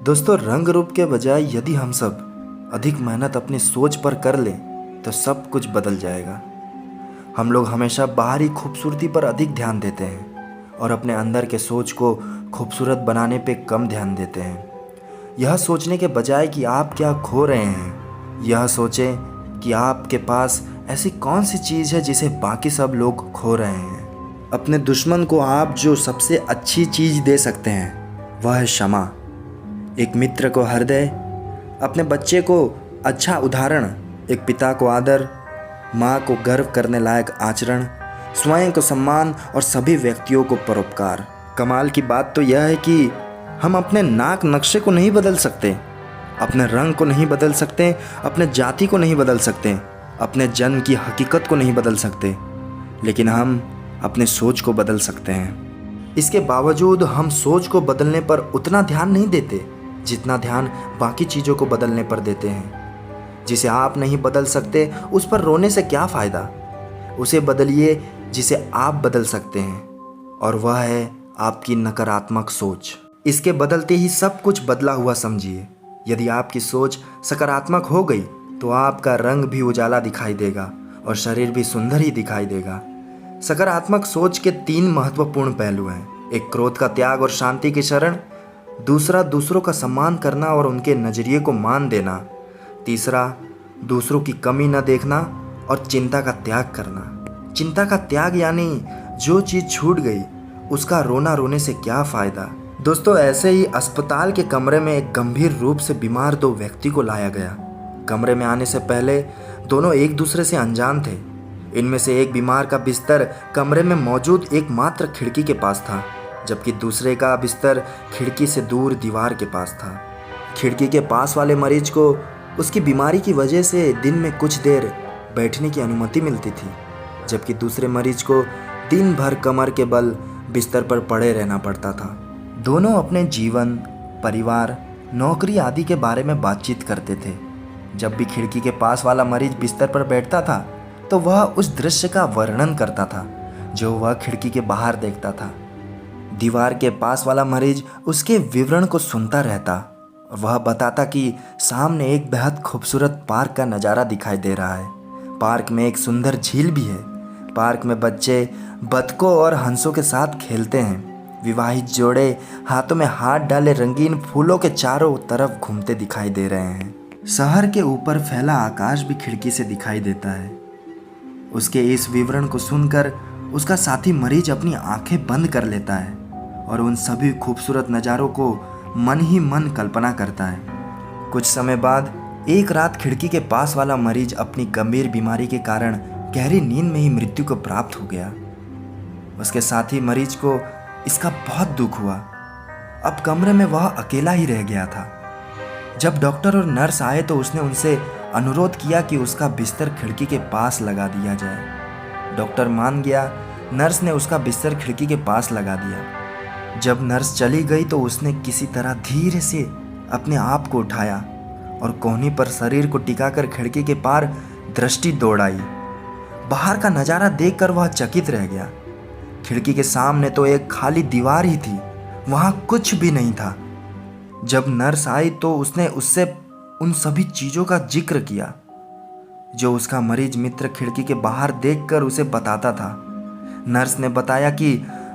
दोस्तों, रंग रूप के बजाय यदि हम सब अधिक मेहनत अपनी सोच पर कर लें तो सब कुछ बदल जाएगा। हम लोग हमेशा बाहरी खूबसूरती पर अधिक ध्यान देते हैं और अपने अंदर के सोच को खूबसूरत बनाने पे कम ध्यान देते हैं। यह सोचने के बजाय कि आप क्या खो रहे हैं, यह सोचें कि आपके पास ऐसी कौन सी चीज़ है जिसे बाकी सब लोग खो रहे हैं। अपने दुश्मन को आप जो सबसे अच्छी चीज़ दे सकते हैं वह है क्षमा। एक मित्र को हृदय, अपने बच्चे को अच्छा उदाहरण, एक पिता को आदर, माँ को गर्व करने लायक आचरण, स्वयं को सम्मान और सभी व्यक्तियों को परोपकार। कमाल की बात तो यह है कि हम अपने नाक नक्शे को नहीं बदल सकते, अपने रंग को नहीं बदल सकते, अपने जाति को नहीं बदल सकते, अपने जन्म की हकीकत को नहीं बदल सकते, लेकिन हम अपने सोच को बदल सकते हैं। इसके बावजूद हम सोच को बदलने पर उतना ध्यान नहीं देते जितना ध्यान बाकी चीज़ों को बदलने पर देते हैं। जिसे आप नहीं बदल सकते उस पर रोने से क्या फ़ायदा। उसे बदलिए जिसे आप बदल सकते हैं, और वह है आपकी नकारात्मक सोच। इसके बदलते ही सब कुछ बदला हुआ समझिए। यदि आपकी सोच सकारात्मक हो गई तो आपका रंग भी उजाला दिखाई देगा और शरीर भी सुंदर ही दिखाई देगा। सकारात्मक सोच के 3 महत्वपूर्ण पहलू हैं। एक, क्रोध का त्याग और शांति की शरण। दूसरा, दूसरों का सम्मान करना और उनके नज़रिए को मान देना। तीसरा, दूसरों की कमी न देखना और चिंता का त्याग करना। चिंता का त्याग यानी जो चीज़ छूट गई उसका रोना रोने से क्या फ़ायदा। दोस्तों, ऐसे ही अस्पताल के कमरे में एक गंभीर रूप से बीमार 2 व्यक्ति को लाया गया। कमरे में आने से पहले दोनों एक दूसरे से अनजान थे। इनमें से एक बीमार का बिस्तर कमरे में मौजूद एकमात्र खिड़की के पास था, जबकि दूसरे का बिस्तर खिड़की से दूर दीवार के पास था। खिड़की के पास वाले मरीज को उसकी बीमारी की वजह से दिन में कुछ देर बैठने की अनुमति मिलती थी, जबकि दूसरे मरीज को दिन भर कमर के बल बिस्तर पर पड़े रहना पड़ता था। दोनों अपने जीवन, परिवार, नौकरी आदि के बारे में बातचीत करते थे। जब भी खिड़की के पास वाला मरीज बिस्तर पर बैठता था तो वह उस दृश्य का वर्णन करता था जो वह खिड़की के बाहर देखता था। दीवार के पास वाला मरीज उसके विवरण को सुनता रहता। वह बताता कि सामने एक बेहद खूबसूरत पार्क का नज़ारा दिखाई दे रहा है। पार्क में एक सुंदर झील भी है। पार्क में बच्चे बतखों और हंसों के साथ खेलते हैं। विवाहित जोड़े हाथों में हाथ डाले रंगीन फूलों के चारों तरफ घूमते दिखाई दे रहे हैं। शहर के ऊपर फैला आकाश भी खिड़की से दिखाई देता है। उसके इस विवरण को सुनकर उसका साथी मरीज अपनी आंखें बंद कर लेता है और उन सभी खूबसूरत नज़ारों को मन ही मन कल्पना करता है। कुछ समय बाद एक रात खिड़की के पास वाला मरीज अपनी गंभीर बीमारी के कारण गहरी नींद में ही मृत्यु को प्राप्त हो गया। उसके साथी मरीज को इसका बहुत दुख हुआ। अब कमरे में वह अकेला ही रह गया था। जब डॉक्टर और नर्स आए तो उसने उनसे अनुरोध किया कि उसका बिस्तर खिड़की के पास लगा दिया जाए। डॉक्टर मान गया। नर्स ने उसका बिस्तर खिड़की के पास लगा दिया। जब नर्स चली गई तो उसने किसी तरह धीरे से अपने आप को उठाया और कोहनी पर शरीर को टिकाकर खिड़की के पार दृष्टि दौड़ाई। बाहर का नज़ारा देखकर वह चकित रह गया। खिड़की के सामने तो एक खाली दीवार ही थी, वहाँ कुछ भी नहीं था। जब नर्स आई तो उसने उससे उन सभी चीज़ों का जिक्र किया जो उसका मरीज मित्र खिड़की के बाहर देखकर उसे बताता था। नर्स ने बताया कि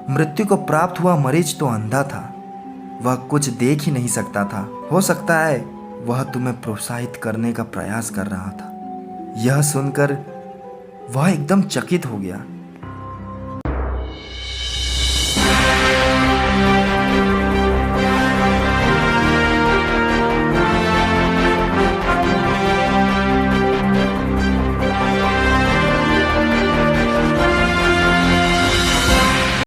मृत्यु को प्राप्त हुआ मरीज तो अंधा था, वह कुछ देख ही नहीं सकता था। हो सकता है वह तुम्हें प्रोत्साहित करने का प्रयास कर रहा था। यह सुनकर वह एकदम चकित हो गया।